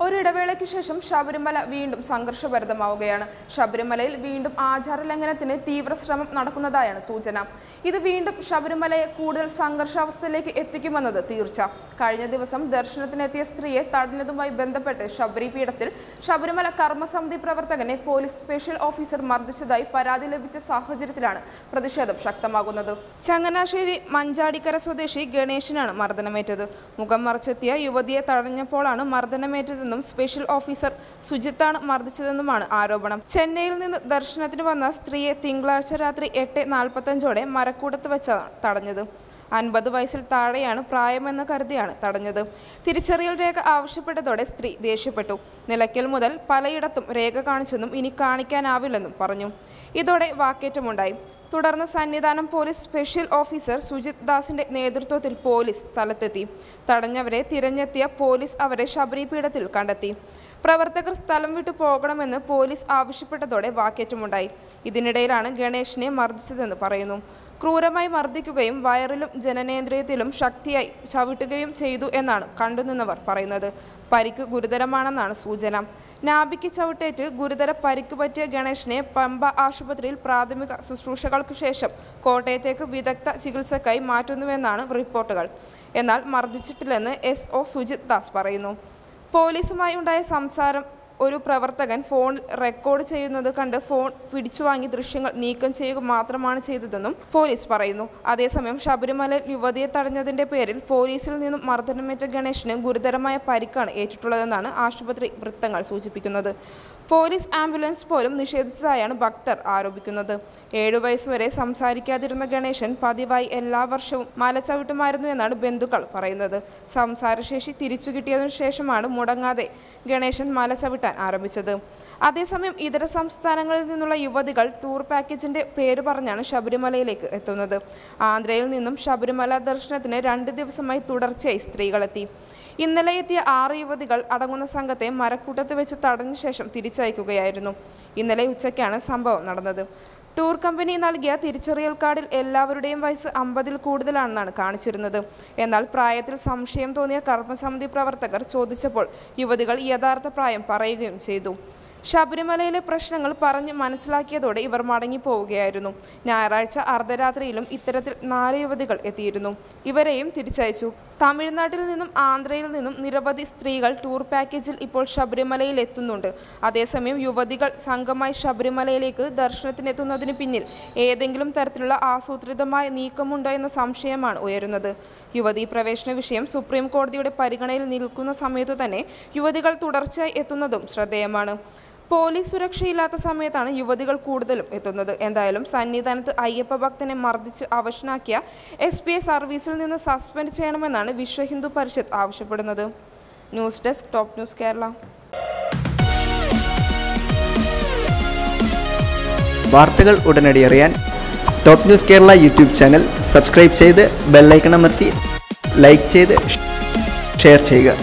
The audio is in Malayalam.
ഒരിടവേളയ്ക്ക് ശേഷം ശബരിമല വീണ്ടും സംഘർഷഭരിതമാവുകയാണ്. ശബരിമലയിൽ വീണ്ടും ആചാരലംഘനത്തിന് തീവ്ര ശ്രമം നടക്കുന്നതായാണ് സൂചന. ഇത് വീണ്ടും ശബരിമലയെ കൂടുതൽ സംഘർഷാവസ്ഥയിലേക്ക് എത്തിക്കുമെന്നത് തീർച്ച. കഴിഞ്ഞ ദിവസം ദർശനത്തിനെത്തിയ സ്ത്രീയെ തടഞ്ഞതുമായി ബന്ധപ്പെട്ട് ശബരി പീഠത്തിൽ ശബരിമല കർമ്മസമിതി പ്രവർത്തകനെ പോലീസ് സ്പെഷ്യൽ ഓഫീസർ മർദ്ദിച്ചതായി പരാതി ലഭിച്ച സാഹചര്യത്തിലാണ് പ്രതിഷേധം ശക്തമാകുന്നത്. ചങ്ങനാശ്ശേരി മഞ്ചാടിക്കര സ്വദേശി ഗണേശനാണ് മർദ്ദനമേറ്റത്. മുഖം മറച്ചെത്തിയ യുവതിയെ തടഞ്ഞപ്പോഴാണ് മർദ്ദനമേറ്റതെന്നും സ്പെഷ്യൽ ഓഫീസർ സുജിത്താണ് മർദ്ദിച്ചതെന്നുമാണ് ആരോപണം. ചെന്നൈയിൽ നിന്ന് ദർശനത്തിന് വന്ന സ്ത്രീയെ തിങ്കളാഴ്ച രാത്രി 8:45 മരക്കൂടത്ത് വെച്ചാണ് തടഞ്ഞത്. 50 വയസ്സിൽ താഴെയാണ് പ്രായമെന്ന് കരുതിയാണ് തടഞ്ഞത്. തിരിച്ചറിയൽ രേഖ ആവശ്യപ്പെട്ടതോടെ സ്ത്രീ ദേഷ്യപ്പെട്ടു. നിലയ്ക്കൽ മുതൽ പലയിടത്തും രേഖ കാണിച്ചെന്നും ഇനി കാണിക്കാനാവില്ലെന്നും പറഞ്ഞു. ഇതോടെ വാക്കേറ്റമുണ്ടായി. തുടർന്ന് Sannidhanam police special officer Sujith ദാസിന്റെ നേതൃത്വത്തിൽ പോലീസ് സ്ഥലത്തെത്തി. തടഞ്ഞവരെ തിരഞ്ഞെത്തിയ പോലീസ് അവരെ ശബരി പീഠത്തിൽ കണ്ടെത്തി. പ്രവർത്തകർ സ്ഥലം വിട്ടു പോകണമെന്ന് പോലീസ് ആവശ്യപ്പെട്ടതോടെ വാക്കേറ്റമുണ്ടായി. ഇതിനിടയിലാണ് ഗണേശനെ മർദ്ദിച്ചതെന്ന് പറയുന്നു. ക്രൂരമായി മർദ്ദിക്കുകയും വയറിലും ജനനേന്ദ്രിയത്തിലും ശക്തിയായി ചവിട്ടുകയും ചെയ്തു എന്നാണ് കണ്ടുനിന്നവർ പറയുന്നത്. പരിക്ക് ഗുരുതരമാണെന്നാണ് സൂചന. നാഭിക്ക് ചവിട്ടേറ്റ് ഗുരുതര പരിക്ക് പറ്റിയ ഗണേശനെ പമ്പ ആശുപത്രിയിൽ പ്രാഥമിക ശുശ്രൂഷകൾക്ക് ശേഷം കോട്ടയത്തേക്ക് വിദഗ്ധ ചികിത്സയ്ക്കായി മാറ്റുന്നുവെന്നാണ് റിപ്പോർട്ടുകൾ. എന്നാൽ മർദ്ദിച്ചിട്ടില്ലെന്ന് SO സുജിത് ദാസ് പറയുന്നു. പോലീസുമായി ഉണ്ടായ സംസാരം ഒരു പ്രവർത്തകൻ ഫോൺ റെക്കോർഡ് ചെയ്യുന്നത് കണ്ട് ഫോൺ പിടിച്ചുവാങ്ങി ദൃശ്യങ്ങൾ നീക്കം ചെയ്യുക മാത്രമാണ് ചെയ്തതെന്നും പോലീസ് പറയുന്നു. അതേസമയം ശബരിമലയിൽ യുവതിയെ തടഞ്ഞതിന്റെ പേരിൽ പോലീസിൽ നിന്നും മർദ്ദനമേറ്റ ഗണേശന് ഗുരുതരമായ പരിക്കാണ് ഏറ്റിട്ടുള്ളതെന്നാണ് ആശുപത്രി വൃത്തങ്ങൾ സൂചിപ്പിക്കുന്നത്. പോലീസ് ആംബുലൻസ് പോലും നിഷേധിച്ചതായാണ് ഭക്തർ ആരോപിക്കുന്നത്. 7 വയസ്സുവരെ സംസാരിക്കാതിരുന്ന ഗണേശൻ പതിവായി എല്ലാ വർഷവും മല ചവിട്ടുമായിരുന്നു എന്നാണ് ബന്ധുക്കൾ പറയുന്നത്. സംസാരശേഷി തിരിച്ചു കിട്ടിയതിനു ശേഷമാണ് മുടങ്ങാതെ ഗണേശൻ മല ചവിട്ടാൻ ആരംഭിച്ചത്. അതേസമയം ഇതര സംസ്ഥാനങ്ങളിൽ നിന്നുള്ള യുവതികൾ ടൂർ പാക്കേജിന്റെ പേര് പറഞ്ഞാണ് ശബരിമലയിലേക്ക് എത്തുന്നത്. ആന്ധ്രയിൽ നിന്നും ശബരിമല ദർശനത്തിന് 2 ദിവസമായി തുടർച്ചയായി സ്ത്രീകളെത്തി. ഇന്നലെ എത്തിയ 6 യുവതികൾ അടങ്ങുന്ന സംഘത്തെ മരക്കൂട്ടത്ത് വെച്ച് തടഞ്ഞ ശേഷം തിരിച്ചയക്കുകയായിരുന്നു. ഇന്നലെ ഉച്ചയ്ക്കാണ് സംഭവം നടന്നത്. ടൂർ കമ്പനി നൽകിയ തിരിച്ചറിയൽ കാർഡിൽ എല്ലാവരുടെയും വയസ്സ് 50-ൽ കൂടുതലാണെന്നാണ് കാണിച്ചിരുന്നത്. എന്നാൽ പ്രായത്തിൽ സംശയം തോന്നിയ കർമ്മസമിതി പ്രവർത്തകർ ചോദിച്ചപ്പോൾ യുവതികൾ യഥാർത്ഥ പ്രായം പറയുകയും ചെയ്തു. ശബരിമലയിലെ പ്രശ്നങ്ങൾ പറഞ്ഞു മനസ്സിലാക്കിയതോടെ ഇവർ മടങ്ങിപ്പോവുകയായിരുന്നു. ഞായറാഴ്ച അർദ്ധരാത്രിയിലും ഇത്തരത്തിൽ 4 യുവതികൾ എത്തിയിരുന്നു. ഇവരെയും തിരിച്ചയച്ചു. തമിഴ്നാട്ടിൽ നിന്നും ആന്ധ്രയിൽ നിന്നും നിരവധി സ്ത്രീകൾ ടൂർ പാക്കേജിൽ ഇപ്പോൾ ശബരിമലയിൽ എത്തുന്നുണ്ട്. അതേസമയം യുവതികൾ സംഘമായി ശബരിമലയിലേക്ക് ദർശനത്തിനെത്തുന്നതിന് പിന്നിൽ ഏതെങ്കിലും തരത്തിലുള്ള ആസൂത്രിതമായ നീക്കമുണ്ടോ എന്ന സംശയമാണ് ഉയരുന്നത്. യുവതീ പ്രവേശന വിഷയം സുപ്രീം കോടതിയുടെ പരിഗണനയിൽ നിൽക്കുന്ന സമയത്തു തന്നെ യുവതികൾ തുടർച്ചയായി എത്തുന്നതും ശ്രദ്ധേയമാണ്. പോലീസ് സുരക്ഷയില്ലാത്ത സമയത്താണ് യുവതികൾ കൂടുതലും എത്തുന്നത്. എന്തായാലും സന്നിധാനത്ത് അയ്യപ്പ ഭക്തനെ മർദ്ദിച്ച് അവശനാക്കിയ SPയെ സർവീസിൽ നിന്ന് സസ്പെൻഡ് ചെയ്യണമെന്നാണ് വിശ്വ ഹിന്ദു പരിഷത്ത് ആവശ്യപ്പെടുന്നത്. News desk top news Kerala. വാർത്തകൾ ഉടനടി അറിയാൻ top news Kerala YouTube channel subscribe ചെയ്ത് ബെല്ലൈക്കൺ അമർത്തി ലൈക്ക് ചെയ്ത് ഷെയർ ചെയ്യുക.